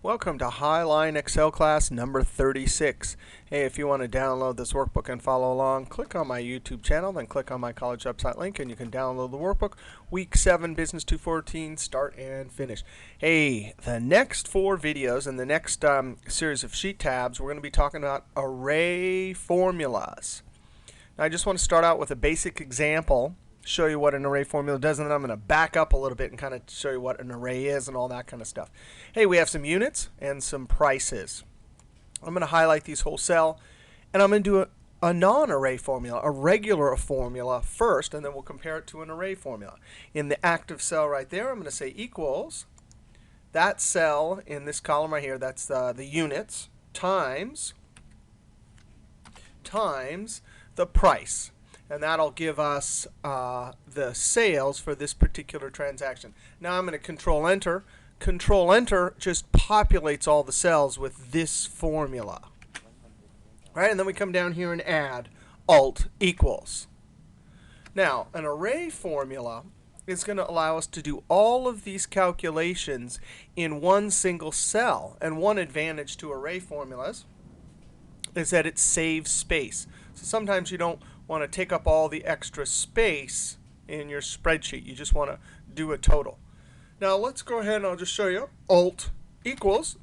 Welcome to Highline Excel class number 36. Hey, if you want to download this workbook and follow along, click on my YouTube channel, then click on my college website link, and you can download the workbook. Week 7, Business 214, start and finish. Hey, the next 4 videos and the next series of sheet tabs, we're going to be talking about array formulas. Now, I just want to start out with a basic example, show you what an array formula does, and then I'm going to back up a little bit and kind of show you what an array is and all that kind of stuff. Hey, we have some units and some prices. I'm going to highlight these whole cell, and I'm going to do a non-array formula, a regular formula first, and then we'll compare it to an array formula. In the active cell right there, I'm going to say equals that cell in this column right here, that's the units, times the price. And that'll give us the sales for this particular transaction. Now I'm going to Control Enter. Control Enter just populates all the cells with this formula. Right? And then we come down here and add Alt equals. Now, an array formula is going to allow us to do all of these calculations in one single cell. And one advantage to array formulas is that it saves space. So sometimes you don't want to take up all the extra space in your spreadsheet. You just want to do a total. Now let's go ahead and I'll just show you. Alt equals,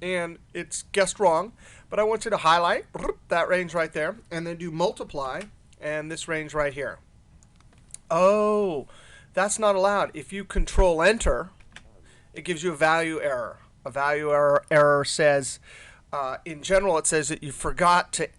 and it's guessed wrong, but I want you to highlight that range right there, and then do multiply, and this range right here. Oh, that's not allowed. If you Control Enter, it gives you a value error. A value error says, in general, it says that you forgot to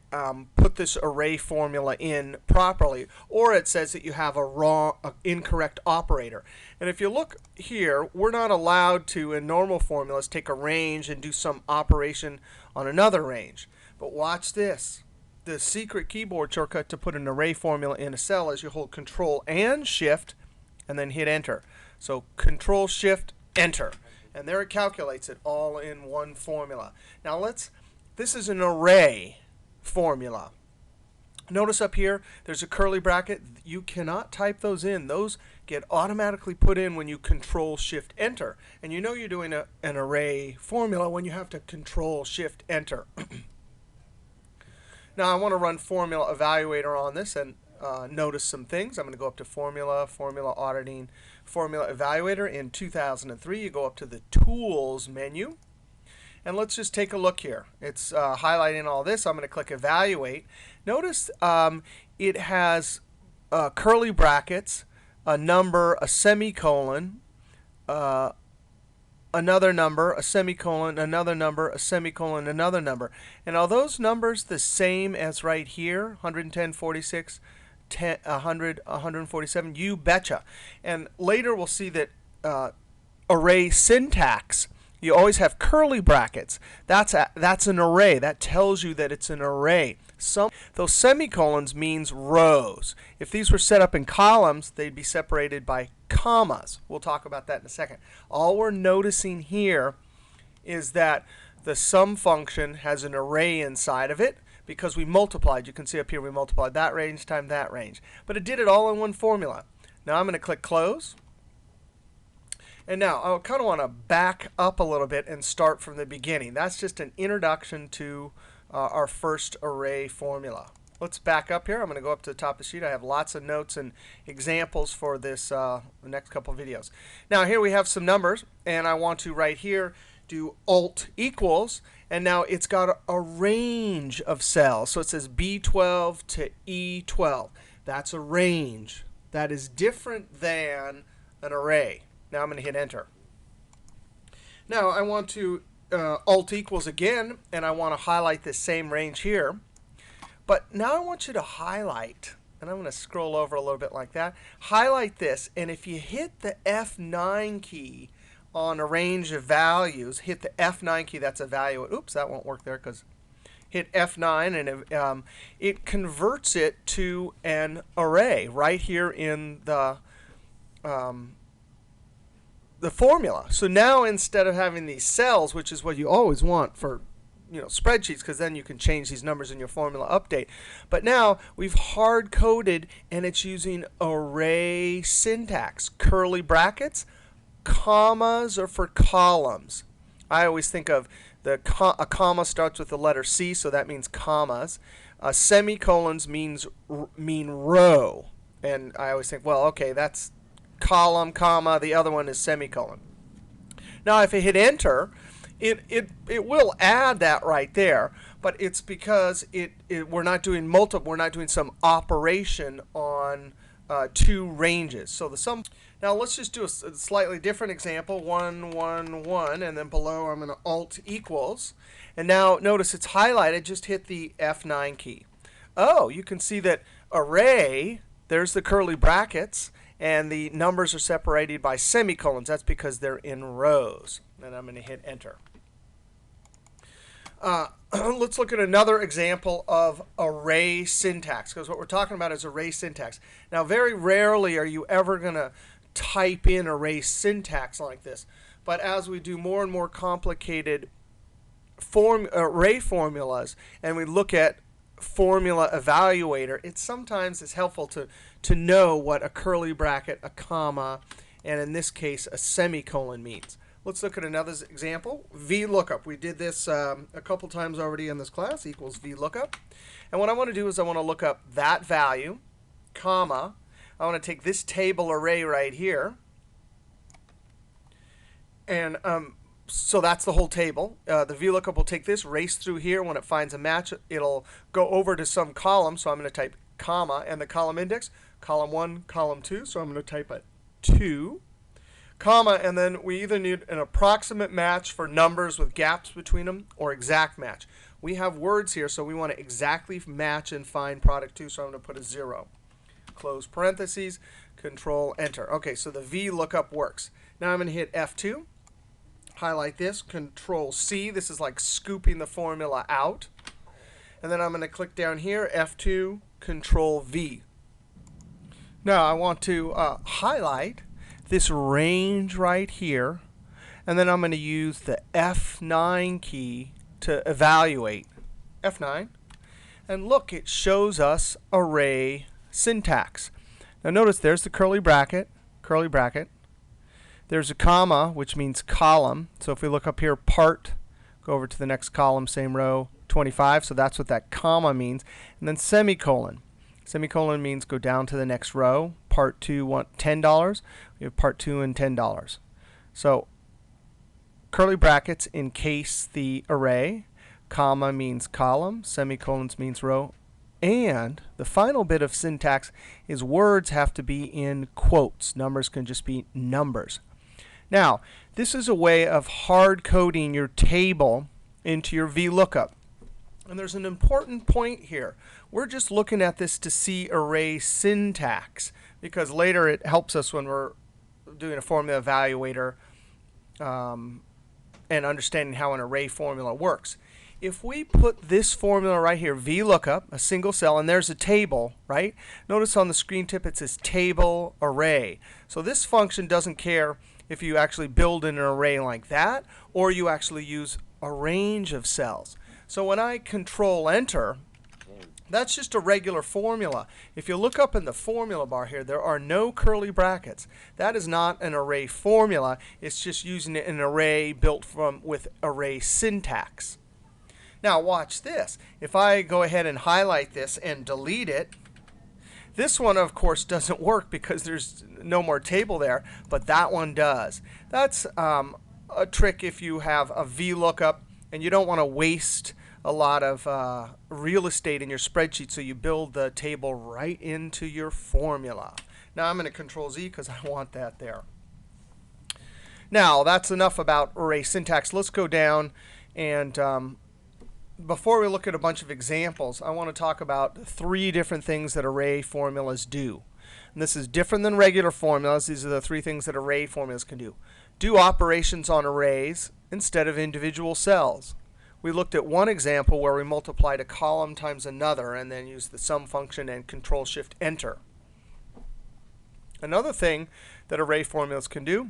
put this array formula in properly, or it says that you have a incorrect operator. And if you look here, we're not allowed to, in normal formulas, take a range and do some operation on another range. But watch this. The secret keyboard shortcut to put an array formula in a cell is you hold Control and Shift, and then hit Enter. So Control Shift Enter. And there it calculates it all in one formula. Now this is an array formula. Notice up here, there's a curly bracket. You cannot type those in. Those get automatically put in when you Control Shift Enter. And you know you're doing an array formula when you have to Control Shift Enter. Now I want to run Formula Evaluator on this and notice some things. I'm going to go up to Formula, Formula Auditing, Formula Evaluator. In 2003, you go up to the Tools menu. And let's just take a look here. It's highlighting all this. I'm going to click Evaluate. Notice it has curly brackets, a number, a semicolon, another number, a semicolon, another number, a semicolon, another number. And are those numbers the same as right here, 110, 46, 100, 147? You betcha. And later we'll see that array syntax, you always have curly brackets. That's an array. That tells you that it's an array. Those semicolons means rows. If these were set up in columns, they'd be separated by commas. We'll talk about that in a second. All we're noticing here is that the sum function has an array inside of it because we multiplied. You can see up here we multiplied that range times that range. But it did it all in one formula. Now I'm going to click Close. And now I kind of want to back up a little bit and start from the beginning. That's just an introduction to our first array formula. Let's back up here. I'm going to go up to the top of the sheet. I have lots of notes and examples for this the next couple of videos. Now here we have some numbers, and I want to right here do Alt equals, and now it's got a range of cells. So it says B12 to E12. That's a range. That is different than an array. Now I'm going to hit Enter. Now I want to Alt equals again, and I want to highlight this same range here. But now I want you to highlight, and I'm going to scroll over a little bit like that. Highlight this, and if you hit the F9 key on a range of values, hit the F9 key, that's a value. Oops, that won't work there because hit F9, and it converts it to an array right here in the formula. So now instead of having these cells, which is what you always want for spreadsheets, because then you can change these numbers in your formula update. But now we've hard coded, and it's using array syntax. Curly brackets, commas are for columns. I always think of a comma starts with the letter C, so that means commas. Semicolons mean row. And I always think, well, OK, that's column, comma. The other one is semicolon. Now, if I hit Enter, it will add that right there. But it's because we're not doing multiple. We're not doing some operation on two ranges. So the sum. Now let's just do a slightly different example. 1, 1, 1, and then below I'm going to Alt equals. And now notice it's highlighted. Just hit the F9 key. Oh, you can see that array. There's the curly brackets, and the numbers are separated by semicolons. That's because they're in rows. And I'm going to hit Enter. Let's look at another example of array syntax, because what we're talking about is array syntax. Now, very rarely are you ever going to type in array syntax like this. But as we do more and more complicated array formulas, and we look at formula evaluator, it sometimes is helpful to know what a curly bracket, a comma, and in this case, a semicolon means. Let's look at another example. VLOOKUP. We did this a couple times already in this class, equals VLOOKUP. And what I want to do is I want to look up that value, comma. I want to take this table array right here. And so that's the whole table. The VLOOKUP will take this, race through here. When it finds a match, it'll go over to some column. So I'm going to type comma, and the column index, column 1, column 2. So I'm going to type a 2. Comma, and then we either need an approximate match for numbers with gaps between them or exact match. We have words here, so we want to exactly match and find product 2. So I'm going to put a 0. Close parentheses, Control Enter. OK, so the VLOOKUP works. Now I'm going to hit F2, highlight this, Control C. This is like scooping the formula out. And then I'm going to click down here, F2, Control V. Now I want to highlight this range right here. And then I'm going to use the F9 key to evaluate. F9. And look, it shows us array syntax. Now notice there's the curly bracket. There's a comma, which means column. So if we look up here, part, go over to the next column, same row, 25. So that's what that comma means. And then semicolon. Semicolon means go down to the next row. Part 2, $10. We have part 2 and $10. So curly brackets encase the array. Comma means column. Semicolons means row. And the final bit of syntax is words have to be in quotes. Numbers can just be numbers. Now, this is a way of hard coding your table into your VLOOKUP. And there's an important point here. We're just looking at this to see array syntax, because later it helps us when we're doing a formula evaluator and understanding how an array formula works. If we put this formula right here, VLOOKUP, a single cell, and there's a table, right? Notice on the screen tip it says table array. So this function doesn't care if you actually build an array like that or you actually use a range of cells. So when I Control Enter, that's just a regular formula. If you look up in the formula bar here, there are no curly brackets. That is not an array formula. It's just using an array built with array syntax. Now watch this. If I go ahead and highlight this and delete it, this one, of course, doesn't work because there's no more table there, but that one does. That's a trick if you have a VLOOKUP and you don't want to waste a lot of real estate in your spreadsheet, so you build the table right into your formula. Now I'm going to Control Z because I want that there. Now that's enough about array syntax. Let's go down and before we look at a bunch of examples, I want to talk about 3 different things that array formulas do. And this is different than regular formulas. These are the 3 things that array formulas can do. Do operations on arrays instead of individual cells. We looked at one example where we multiplied a column times another and then used the sum function and Ctrl Shift Enter. Another thing that array formulas can do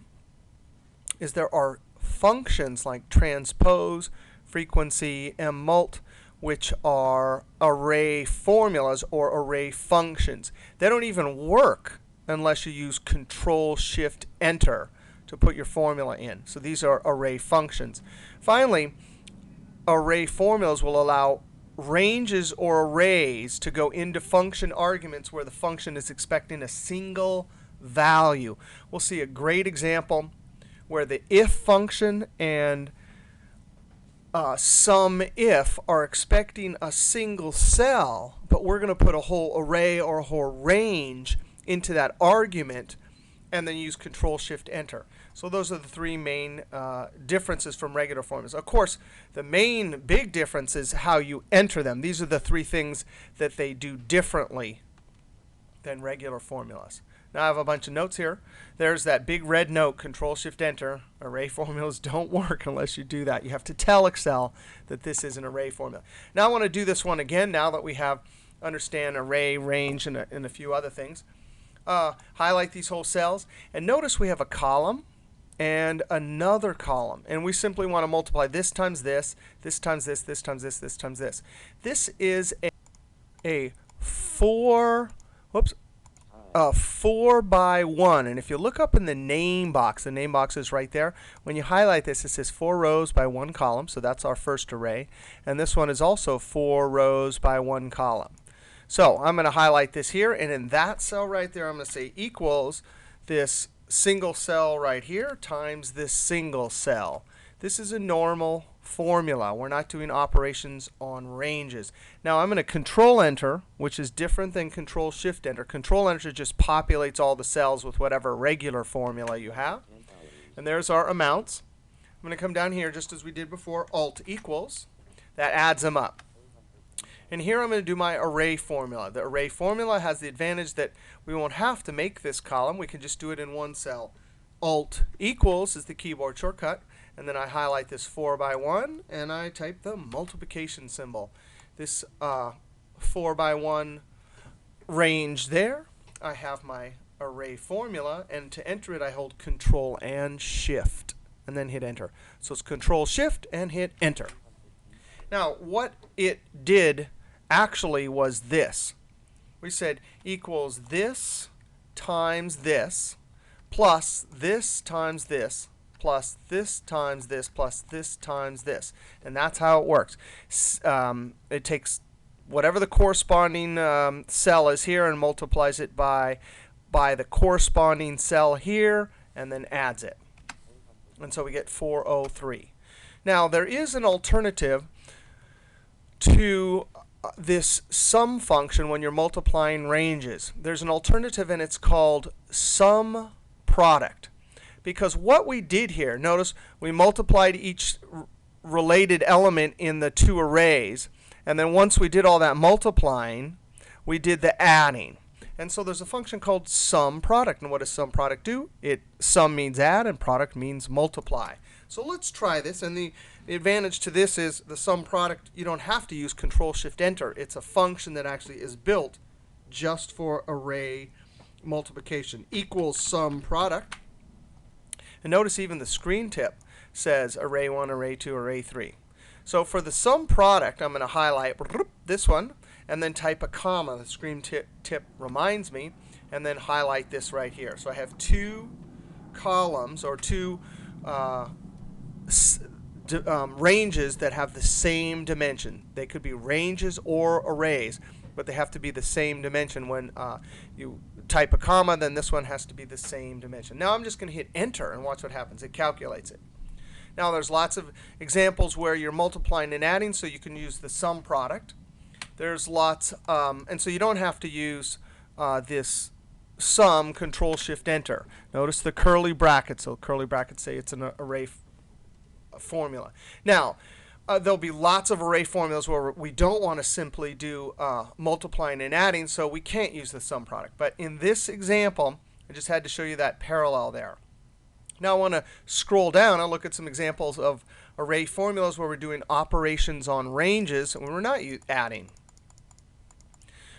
is there are functions like transpose, frequency, mmult, which are array formulas or array functions. They don't even work unless you use Ctrl Shift Enter to put your formula in. So these are array functions. Finally, array formulas will allow ranges or arrays to go into function arguments where the function is expecting a single value. We'll see a great example where the if function and SUMIF are expecting a single cell, but we're going to put a whole array or a whole range into that argument and then use Ctrl Shift Enter. So those are the three main differences from regular formulas. Of course, the main big difference is how you enter them. These are the three things that they do differently than regular formulas. Now I have a bunch of notes here. There's that big red note, Ctrl Shift Enter. Array formulas don't work unless you do that. You have to tell Excel that this is an array formula. Now I want to do this one again now that we have understand array, range, and a few other things. Highlight these whole cells. And notice we have a column and another column. And we simply want to multiply this times this, this times this, this times this, this times this. This is a 4 by 1. And if you look up in the name box is right there. When you highlight this, it says 4 rows by 1 column. So that's our first array. And this one is also 4 rows by 1 column. So I'm going to highlight this here. And in that cell right there, I'm going to say equals this single cell right here times this single cell. This is a normal formula. We're not doing operations on ranges. Now I'm going to Control Enter, which is different than Control Shift Enter. Control Enter just populates all the cells with whatever regular formula you have. And there's our amounts. I'm going to come down here just as we did before, Alt equals. That adds them up. And here I'm going to do my array formula. The array formula has the advantage that we won't have to make this column. We can just do it in one cell. Alt equals is the keyboard shortcut. And then I highlight this 4 by 1, and I type the multiplication symbol. This 4 by 1 range there. I have my array formula. And to enter it, I hold Control and Shift, and then hit Enter. So it's Control Shift and hit Enter. Now, what it did actually was this. We said equals this times this plus this times this plus this times this plus this times this. And that's how it works. It takes whatever the corresponding cell is here and multiplies it by the corresponding cell here and then adds it. And so we get 403. Now, there is an alternative to this sum function when you're multiplying ranges. There's an alternative, and it's called SUMPRODUCT. Because what we did here, notice we multiplied each related element in the two arrays. And then once we did all that multiplying, we did the adding. And so there's a function called SUMPRODUCT. And what does SUMPRODUCT do? Sum means add, and product means multiply. So let's try this. And the advantage to this is the SUMPRODUCT, you don't have to use Control Shift Enter. It's a function that actually is built just for array multiplication. Equals SUMPRODUCT. And notice even the screen tip says array 1, array 2, array 3. So for the SUMPRODUCT, I'm going to highlight this one and then type a comma. The screen tip reminds me, and then highlight this right here. So I have two columns or two ranges that have the same dimension. They could be ranges or arrays, but they have to be the same dimension. When you type a comma, then this one has to be the same dimension. Now I'm just going to hit Enter and watch what happens. It calculates it. Now there's lots of examples where you're multiplying and adding, so you can use the SUMPRODUCT. There's lots, and so you don't have to use this sum Control Shift Enter. Notice the curly brackets. So curly brackets say it's an array formula. Now, there'll be lots of array formulas where we don't want to simply do multiplying and adding, so we can't use the SUMPRODUCT. But in this example, I just had to show you that parallel there. Now I want to scroll down and look at some examples of array formulas where we're doing operations on ranges and we're not adding.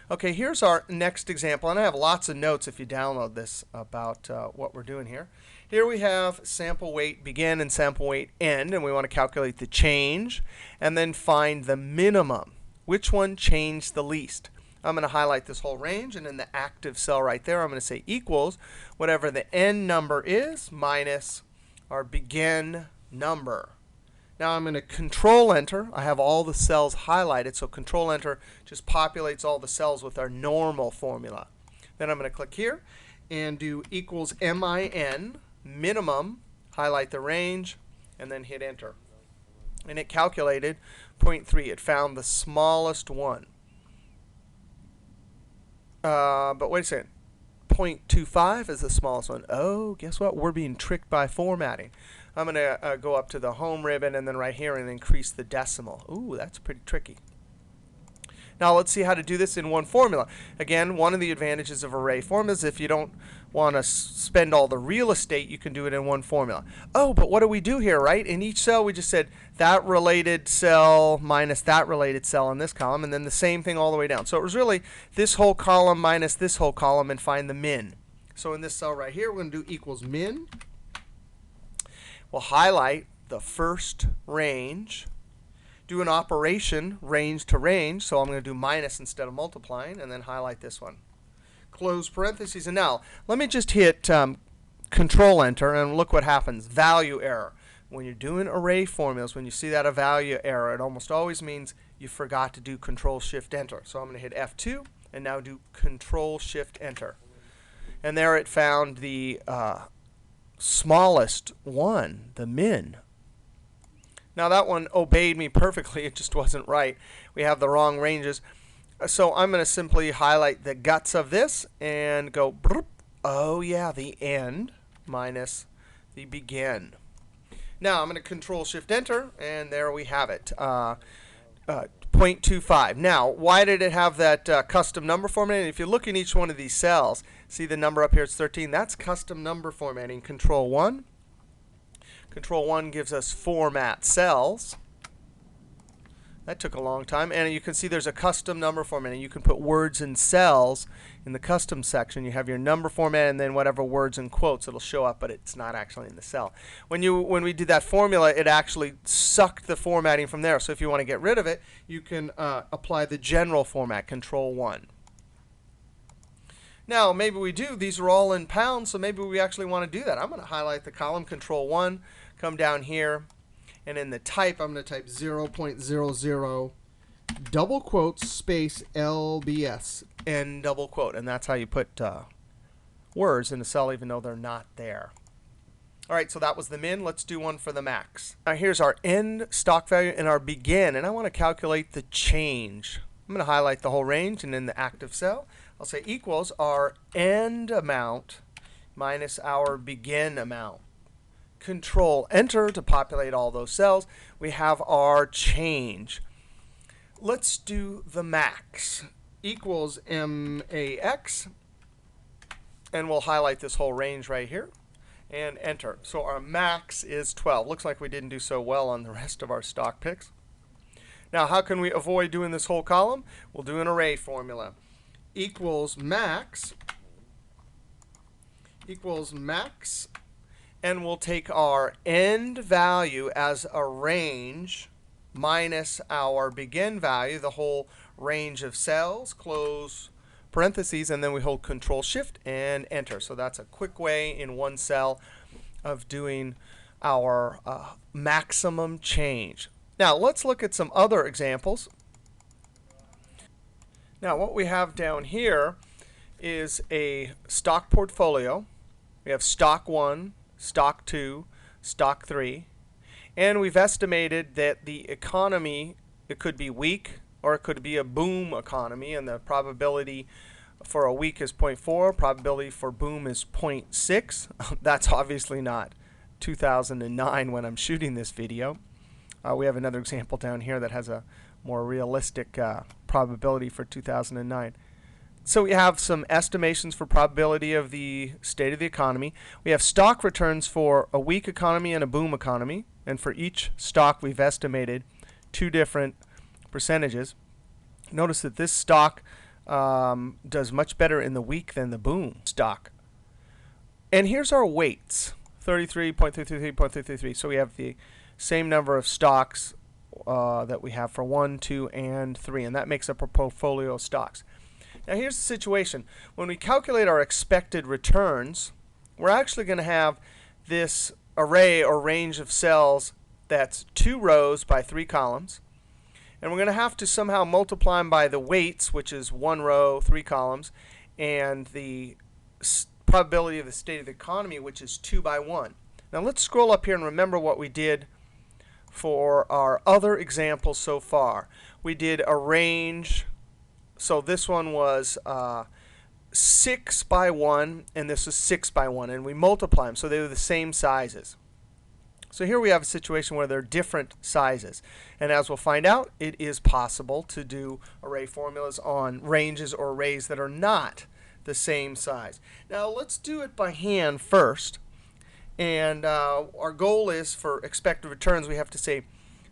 Okay, here's our next example, and I have lots of notes if you download this about what we're doing here. Here we have sample weight begin and sample weight end, and we want to calculate the change and then find the minimum. Which one changed the least? I'm going to highlight this whole range, and in the active cell right there, I'm going to say equals whatever the end number is minus our begin number. Now I'm going to Control Enter. I have all the cells highlighted, so Control Enter just populates all the cells with our normal formula. Then I'm going to click here and do equals min, minimum, highlight the range, and then hit Enter. And it calculated 0.3. It found the smallest one. But wait a second. 0.25 is the smallest one. Oh, guess what? We're being tricked by formatting. I'm going to go up to the home ribbon and then right here and increase the decimal. Ooh, that's pretty tricky. Now let's see how to do this in one formula. Again, one of the advantages of array formulas, if you don't want to spend all the real estate, you can do it in one formula. Oh, but what do we do here, right? In each cell, we just said that related cell minus that related cell in this column, and then the same thing all the way down. So it was really this whole column minus this whole column and find the min. So in this cell right here, we're going to do equals min. We'll highlight the first range. Do an operation range to range. So I'm going to do minus instead of multiplying, and then highlight this one. Close parentheses. And now let me just hit Control Enter, and look what happens. Value error. When you're doing array formulas, when you see that a value error, it almost always means you forgot to do Control Shift Enter. So I'm going to hit F2 and now do Control Shift Enter. And there it found the smallest one, the min. Now that one obeyed me perfectly. It just wasn't right. We have the wrong ranges. So I'm going to simply highlight the guts of this and go, oh yeah, the end minus the begin. Now I'm going to Control Shift Enter, and there we have it. 0.25. Now, why did it have that custom number formatting? If you look in each one of these cells, see the number up here, it's 13. That's custom number formatting. Control 1. Control 1 gives us format cells. That took a long time. And you can see there's a custom number formatting. You can put words in cells in the custom section. You have your number format and then whatever words in quotes. It'll show up, but it's not actually in the cell. When we did that formula, it actually sucked the formatting from there. So if you want to get rid of it, you can apply the general format, Control 1. Now, maybe we do. These are all in pounds, so maybe we actually want to do that. I'm going to highlight the column, Control 1, come down here, and in the type, I'm going to type 0.00 double quotes space LBS, end double quote. And that's how you put words in a cell even though they're not there. All right, so that was the min. Let's do one for the max. Now, here's our end stock value and our begin, and I want to calculate the change. I'm going to highlight the whole range, and in the active cell, I'll say equals our end amount minus our begin amount. Control Enter to populate all those cells. We have our change. Let's do the max. Equals MAX. And we'll highlight this whole range right here and enter. So our max is 12. Looks like we didn't do so well on the rest of our stock picks. Now, how can we avoid doing this whole column? We'll do an array formula. Equals max. Equals max. And we'll take our end value as a range minus our begin value, the whole range of cells, close parentheses, and then we hold Control Shift and Enter. So that's a quick way in one cell of doing our maximum change. Now let's look at some other examples. Now what we have down here is a stock portfolio. We have stock 1, stock 2, stock 3. And we've estimated that the economy, it could be weak or it could be a boom economy. And the probability for a weak is 0.4. Probability for boom is 0.6. That's obviously not 2009 when I'm shooting this video. We have another example down here that has a more realistic probability for 2009. So we have some estimations for probability of the state of the economy. We have stock returns for a weak economy and a boom economy. And for each stock, we've estimated two different percentages. Notice that this stock does much better in the weak than the boom stock. And here's our weights, 33.333, 0.333. So we have the same number of stocks that we have for 1, 2, and 3. And that makes up a portfolio of stocks. Now here's the situation. When we calculate our expected returns, we're actually going to have this array or range of cells that's 2 rows by 3 columns. And we're going to have to somehow multiply them by the weights, which is 1 row, 3 columns, and the probability of the state of the economy, which is 2 by 1. Now let's scroll up here and remember what we did for our other examples so far. We did a range. So this one was 6 by 1, and this is 6 by 1. And we multiply them, so they were the same sizes. So here we have a situation where they're different sizes. And as we'll find out, it is possible to do array formulas on ranges or arrays that are not the same size. Now let's do it by hand first. And our goal is for expected returns, we have to say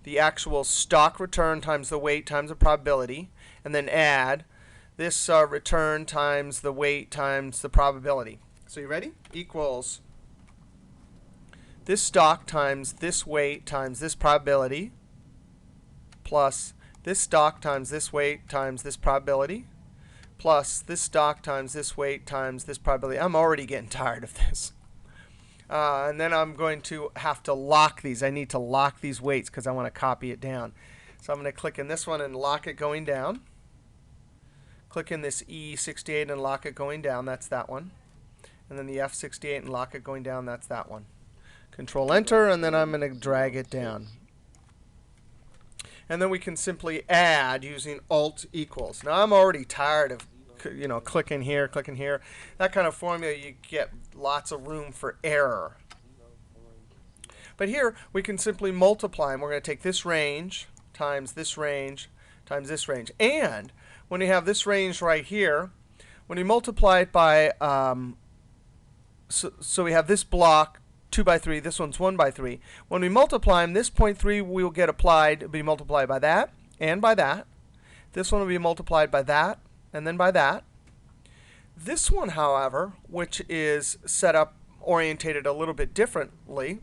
the actual stock return times the weight times the probability, and then add this return times the weight times the probability. So you ready? Equals this stock times this weight times this probability plus this stock times this weight times this probability plus this stock times this weight times this probability. I'm already getting tired of this. And then I'm going to have to lock these. I need to lock these weights because I want to copy it down. So I'm going to click in this one and lock it going down. Click in this E68 and lock it going down. That's that one. And then the F68 and lock it going down. That's that one. Control Enter, and then I'm going to drag it down. And then we can simply add using Alt equals. Now I'm already tired of clicking here, clicking here. That kind of formula, you get lots of room for error. But here we can simply multiply them. We're going to take this range times this range times this range. And when you have this range right here, when you multiply it by, so we have this block 2 by 3, this one's 1 by 3. When we multiply them, this 0.3 will get applied, it'll be multiplied by that and by that. This one will be multiplied by that and then by that. This one, however, which is set up, orientated a little bit differently,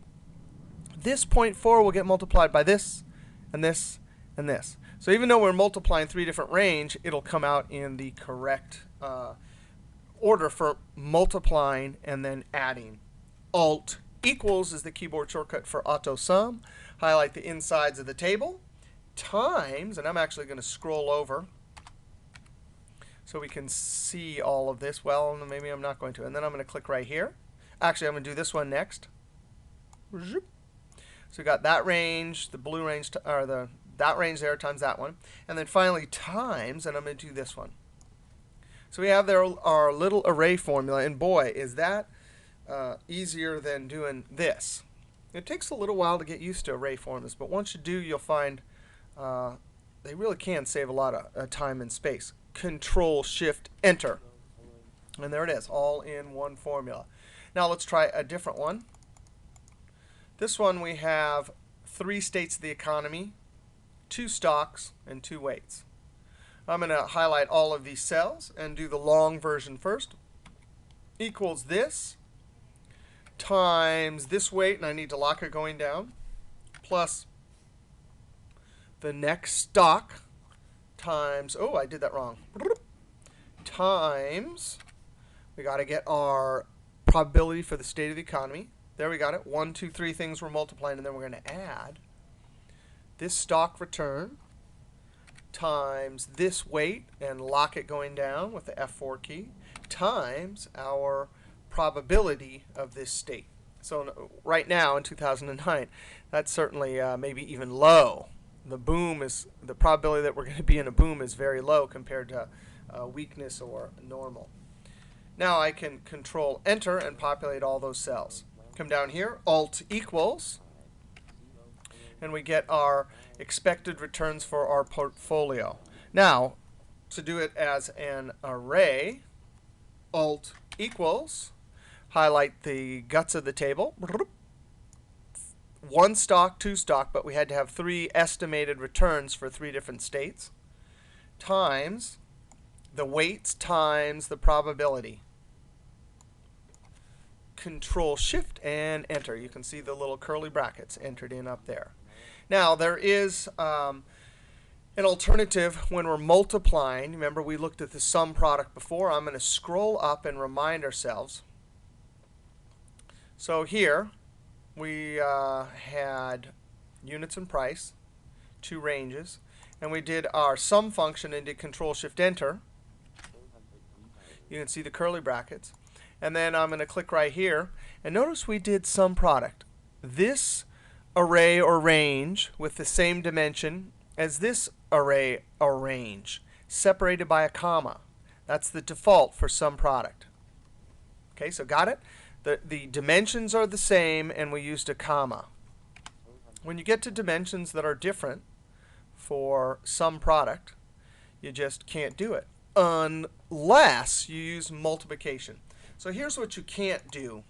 this 0.4 will get multiplied by this and this and this. So even though we're multiplying 3 different range, it'll come out in the correct order for multiplying and then adding. Alt equals is the keyboard shortcut for auto sum. Highlight the insides of the table. Times, and I'm actually going to scroll over so we can see all of this. Well, maybe I'm not going to. And then I'm going to click right here. Actually, I'm going to do this one next. So we got that range, the blue range, or that range there times that one. And then finally times, and I'm going to do this one. So we have there our little array formula. And boy, is that easier than doing this. It takes a little while to get used to array formulas. But once you do, you'll find they really can save a lot of time and space. Ctrl Shift Enter. And there it is, all in one formula. Now let's try a different one. This one we have 3 states of the economy, 2 stocks, and 2 weights. I'm going to highlight all of these cells and do the long version first. Equals this times this weight, and I need to lock it going down, plus the next stock times, oh, I did that wrong, times, we got to get our probability for the state of the economy. There we got it. 1, 2, 3 things we're multiplying, and then we're going to add this stock return times this weight, and lock it going down with the F4 key, times our probability of this state. So right now in 2009, that's certainly maybe even low. The boom is, the probability that we're going to be in a boom is very low compared to weakness or normal. Now I can Control Enter and populate all those cells. Come down here, Alt equals, and we get our expected returns for our portfolio. Now, to do it as an array, Alt equals, highlight the guts of the table. 1 stock, 2 stock, but we had to have 3 estimated returns for 3 different states, times the weights times the probability. Control Shift and Enter. You can see the little curly brackets entered in up there. Now there is, An alternative when we're multiplying, remember we looked at the sum product before. I'm going to scroll up and remind ourselves. So here we had units and price, two ranges. And we did our sum function and did Ctrl Shift Enter. You can see the curly brackets. And then I'm going to click right here. And notice we did sum product. This array or range with the same dimension as this array or range, separated by a comma. That's the default for sum product. Okay, so got it? The dimensions are the same, and we used a comma. When you get to dimensions that are different for sum product, you just can't do it unless you use multiplication. So here's what you can't do.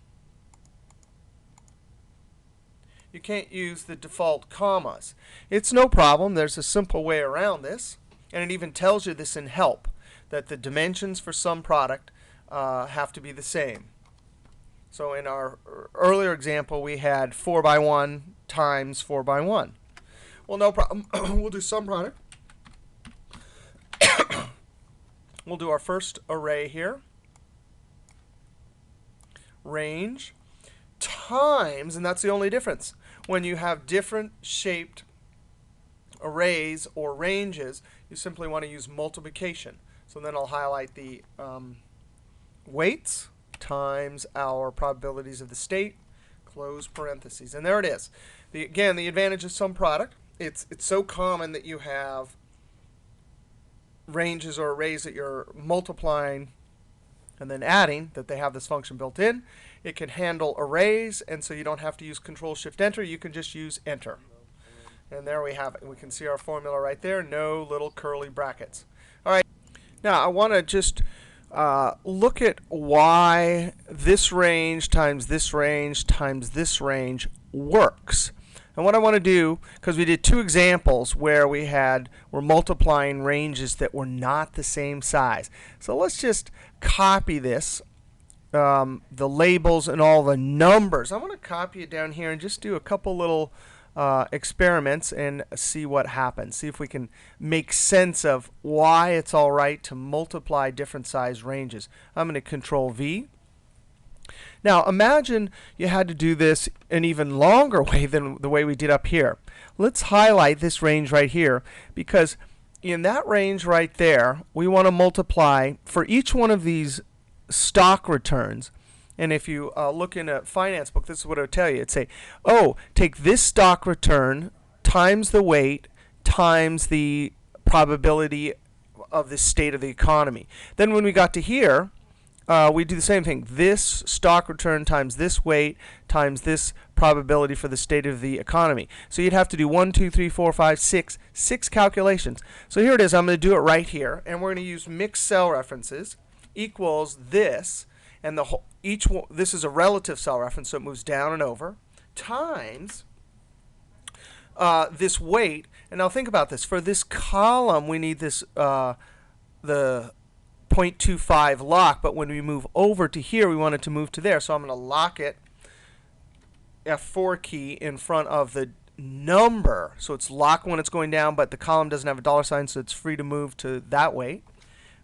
You can't use the default commas. It's no problem. There's a simple way around this. And it even tells you this in help, that the dimensions for sum product have to be the same. So in our earlier example, we had 4 by 1 times 4 by 1. Well, no problem. We'll do sum product. We'll do our first array here. Range times, and that's the only difference. When you have different shaped arrays or ranges, you simply want to use multiplication. So then I'll highlight the weights times our probabilities of the state, close parentheses. And there it is. Again, the advantage of sum product, it's so common that you have ranges or arrays that you're multiplying and then adding, that they have this function built in. It can handle arrays, and so you don't have to use Ctrl Shift Enter. You can just use Enter. And there we have it. We can see our formula right there. No little curly brackets. All right. Now, I want to just look at why this range times this range times this range works. And what I want to do, because we did two examples where we're multiplying ranges that were not the same size. So let's just copy this, the labels and all the numbers. I want to copy it down here and just do a couple little experiments and see what happens. See if we can make sense of why it's all right to multiply different size ranges. I'm going to Control V. Now imagine you had to do this an even longer way than the way we did up here. Let's highlight this range right here, because in that range right there, we want to multiply for each one of these stock returns. And if you look in a finance book, this is what it would tell you. It'd say, oh, take this stock return times the weight times the probability of the state of the economy. Then when we got to here, we do the same thing. This stock return times this weight times this probability for the state of the economy. So you'd have to do 1, 2, 3, 4, 5, 6, 6 calculations. So here it is. I'm going to do it right here. And we're going to use mixed cell references equals this. And this is a relative cell reference, so it moves down and over, times this weight. And now think about this. For this column, we need this the 0.25 lock, but when we move over to here, we want it to move to there. So I'm going to lock it, F4 key, in front of the number. So it's locked when it's going down, but the column doesn't have a dollar sign, so it's free to move to that weight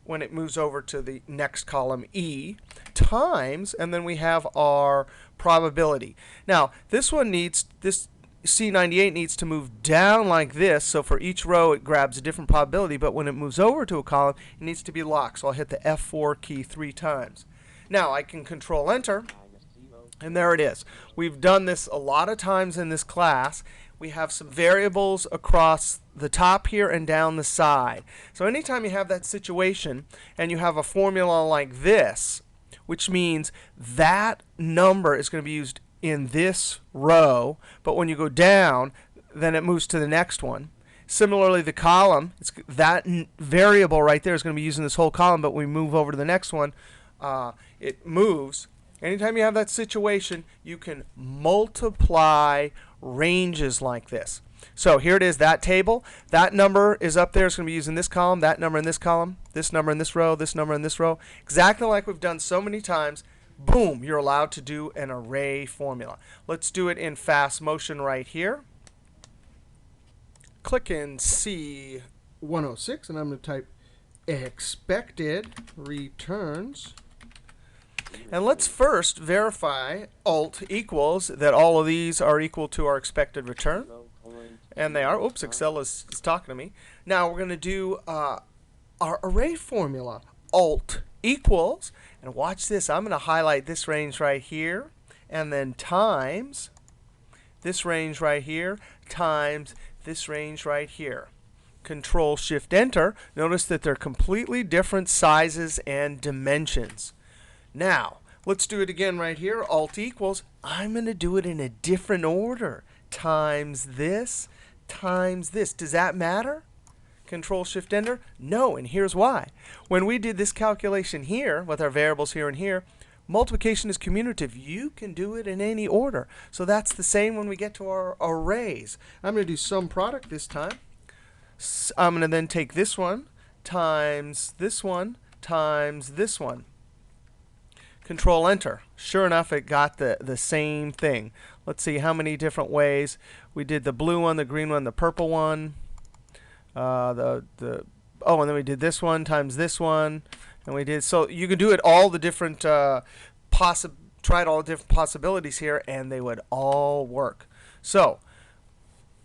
when it moves over to the next column, E, times, and then we have our probability. Now, this C98 needs to move down like this, so for each row it grabs a different probability, but when it moves over to a column, it needs to be locked. So I'll hit the F4 key 3 times. Now I can Control Enter, and there it is. We've done this a lot of times in this class. We have some variables across the top here and down the side. So anytime you have that situation and you have a formula like this, which means that number is going to be used in this row, but when you go down, then it moves to the next one. Similarly, the column, that variable right there is going to be used in this whole column, but when we move over to the next one, it moves. Anytime you have that situation, you can multiply ranges like this. So here it is, that table. That number is up there. It's going to be used in this column, that number in this column, this number in this row, this number in this row. Exactly like we've done so many times. Boom, you're allowed to do an array formula. Let's do it in fast motion right here. Click in C 106, and I'm going to type expected returns. And let's first verify Alt equals that all of these are equal to our expected return. And they are. Oops, Excel is talking to me. Now we're going to do our array formula. Alt equals, and watch this. I'm going to highlight this range right here, and then times this range right here, times this range right here. Ctrl Shift Enter. Notice that they're completely different sizes and dimensions. Now, let's do it again right here. Alt equals. I'm going to do it in a different order. Times this, times this. Does that matter? Ctrl Shift Enter? No, and here's why. When we did this calculation here with our variables here and here, multiplication is commutative. You can do it in any order. So that's the same when we get to our arrays. I'm going to do sum product this time. I'm going to then take this one times this one times this one. Control Enter. Sure enough, it got the same thing. Let's see how many different ways. We did the blue one, the green one, the purple one. And then we did this one times this one. And we did, so you can do it all the different, tried all the different possibilities here, and they would all work. So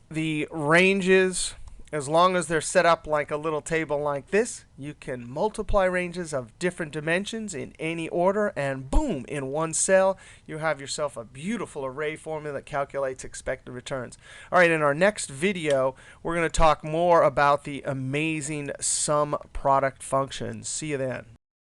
the ranges, as long as they're set up like a little table like this, you can multiply ranges of different dimensions in any order, and boom, in one cell, you have yourself a beautiful array formula that calculates expected returns. All right, in our next video, we're going to talk more about the amazing sum product function. See you then.